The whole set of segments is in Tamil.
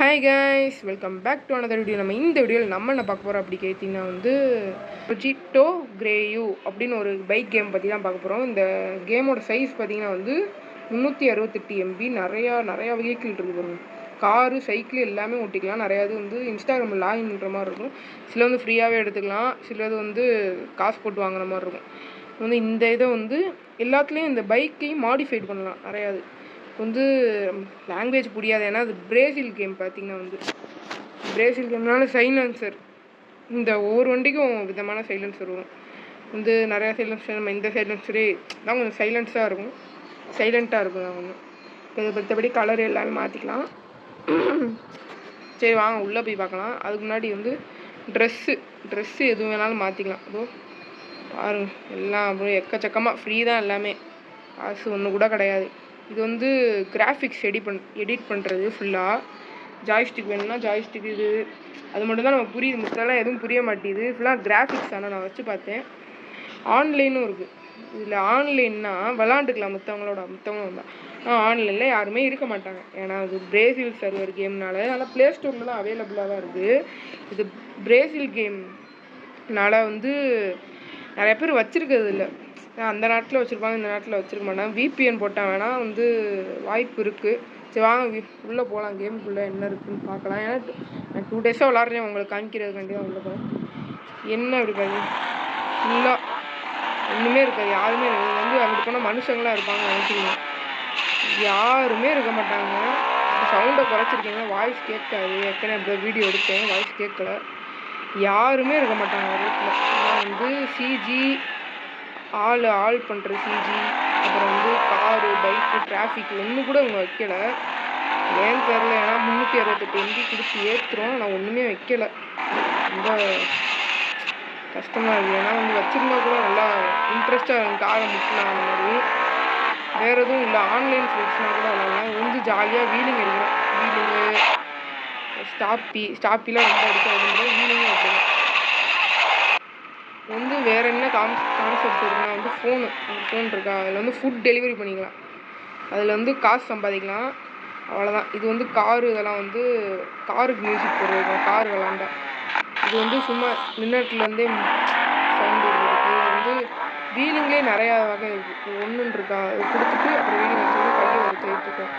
Hi guys, welcome back to another video. நம்ம இந்த வீடியோவில் நம்ம என்ன பார்க்க போகிறோம் அப்படி கேட்டிங்கன்னா ஜிட்டோ கிரேயூ அப்படின்னு ஒரு பைக் கேம் பற்றி தான் பார்க்க போகிறோம். இந்த கேமோட சைஸ் பார்த்திங்கன்னா 368 MB. நிறையா வெஹிக்கிள் இருக்குது பாருங்க. காரு, சைக்கிள் எல்லாமே ஓட்டிக்கலாம். நிறையாது இன்ஸ்டாகிராமில் லாகின் பண்ணுற மாதிரி இருக்கும். சில ஃப்ரீயாகவே எடுத்துக்கலாம், சிலது காசு போட்டு வாங்குற மாதிரி இருக்கும். இந்த இதை எல்லாத்துலேயும் இந்த பைக்கையும் மாடிஃபைட் பண்ணலாம். நிறையாது லாங்குவேஜ் புரியாது, ஏன்னா அது பிரேசில் கேம். பார்த்திங்கன்னா பிரேசில் கேம்னால சைலன்சர், இந்த ஒவ்வொரு வண்டிக்கும் விதமான சைலன்சர் வரும். நிறையா சைலன்சர், நம்ம இந்த சைலன்சரே தான் கொஞ்சம் சைலண்ட்டாக இருக்கும். நான் இதை மற்றபடி கலர் எல்லாமே மாற்றிக்கலாம். சரி வாங்க உள்ளே போய் பார்க்கலாம். அதுக்கு முன்னாடி ட்ரெஸ்ஸு எது வேணாலும் மாற்றிக்கலாம். பாருங்க, எல்லாம் அப்புறம் எக்கச்சக்கமாக ஃப்ரீ தான் எல்லாமே, காசு ஒன்று கூட கிடையாது. இது கிராஃபிக்ஸ் எடிட் பண்ணுறது ஃபுல்லாக. ஜாய்ஸ்டிக் வேணும்னா ஜாய்ஸ்டிக், இது அது மட்டும் தான் நம்ம புரியுது, மற்றெல்லாம் எதுவும் புரிய மாட்டேங்குது. ஃபுல்லாக கிராஃபிக்ஸ் ஆனால் நான் வச்சு பார்த்தேன். ஆன்லைனும் இருக்குது. இதில் ஆன்லைன்னா விளாண்டுக்கலாம் மற்றவங்களும் வந்தால். ஆன்லைனில் யாருமே இருக்க மாட்டாங்க, ஏன்னா அது பிரேசில் சர்வர் கேம்னால. அதனால் ப்ளே ஸ்டோரில் தான் அவைலபிளாக தான் இருக்குது. இது பிரேசில் கேம்னால நிறைய பேர் வச்சுருக்கிறது இல்லை. அந்த நாட்டில் வச்சுருப்பாங்க, இந்த நாட்டில் வச்சுருக்க மாட்டாங்க. VPN போட்டால் வேணால் வாய்ப்பு இருக்குது. சரி வாங்க உள்ளே போகலாம். கேமுக்குள்ளே என்ன இருக்குதுன்னு பார்க்கலாம். ஏன்னா நான் 2 டேஸாக விளாட்றேன், உங்களுக்கு காமிக்கிறதுக்காண்டி தான் உள்ளே போகிறேன். என்ன இருக்காது, ஃபுல்லாக ஒன்றுமே இருக்காது, யாருமே இருக்காது. அங்கிட்டு போனால் மனுஷங்களாம் இருப்பாங்க நினைக்கிறீங்க, யாருமே இருக்க மாட்டாங்க. சவுண்டை குறைச்சிருக்கீங்க, வாய்ஸ் கேட்காது. ஏற்கனவே அப்படி வீடியோ எடுத்தேன், வாய்ஸ் கேட்கல. யாருமே இருக்க மாட்டாங்க வீட்டில். சிஜி ஆள் பண்ணுற சிஜி, அப்புறம் காரு, பைக்கு, டிராஃபிக் ஒன்று கூட இவங்க வைக்கல. ஏன்னு தெரில, ஏன்னா 368 MB கொடுத்து ஏற்றுறோம், நான் ஒன்றுமே வைக்கலை. ரொம்ப கஷ்டமாக இருக்குது. ஏன்னா வச்சுருந்தா கூட நல்லா இன்ட்ரெஸ்ட்டாக இருக்கும், காரை முட்டலாம். அந்த மாதிரி வேறு எதுவும் இல்லை. ஆன்லைன் ஃப்ரெண்ட்ஸ்னால் கூட விளாட்லாம். ஜாலியாக வீலிங் அடிக்கலாம். வீலிங்கு, ஸ்டாப்பிலாம் ரொம்ப அடிக்க அப்படின்றது. வீலிங்கும் வைக்கலாம். வேறு என்ன கான்செப்ட் இருக்குன்னா ஃபோன் இருக்கா, அதில் ஃபுட் டெலிவரி பண்ணிக்கலாம். அதில் காசு சம்பாதிக்கலாம், அவ்வளோதான். இது காரு, இதெல்லாம் காருக்கு மியூசிக் போடுறது, கார் விளாண்டா. இது சும்மா நின்னட்டுலேருந்தே சவுண்டு இருக்குது. வீலிங்லேயே நிறையா வகை இருக்குது. ஒன்றுன்னு இருக்கா, அது கொடுத்துட்டு அப்புறம் வீலிங் வச்சு கையை ஒரு கைத்துக்கும்.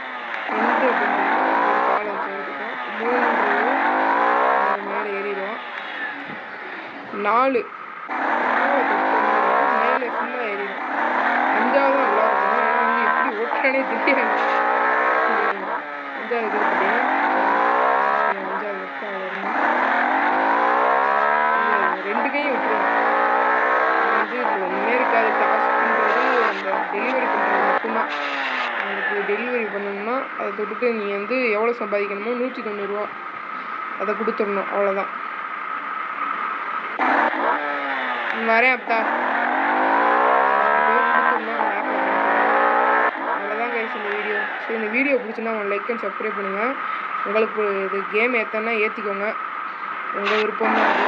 2 அப்படின்னு காலை வச்சு எடுத்துக்கும். 3 மேலே ஏறிடுவோம். 4 மேலே ஃபுல்லாக ஏறிடும். 5வது தான் நல்லா இருக்கும், ஏன்னா எப்படி ஓட்டுறானே தெரியாது. 5வது இருக்குது. 5வது வரணும். 2 கையும் விட்டுருவோம். ஒன்றுமே இருக்காது. டாஸ்க்ன்றது அந்த டெலிவரி பண்ணுறது மட்டும்தான். உங்களுக்கு டெலிவரி பண்ணணும்னா அதை தொட்டுட்டு நீங்கள் எவ்வளோ சம்பாதிக்கணுமோ 190 ரூபா அதை கொடுத்துடணும், அவ்வளோதான். வரேன் அப்பா, அவ்வளோதான் கைஸ் இந்த வீடியோ. சரி, இந்த வீடியோ பிடிச்சுன்னா உங்கள் லைக் அண்ட் சப்ஸ்கிரைப் பண்ணுங்கள். உங்களுக்கு இது கேம் ஏற்றனா ஏற்றிக்கோங்க, உங்கள் விருப்பம் தான் அது.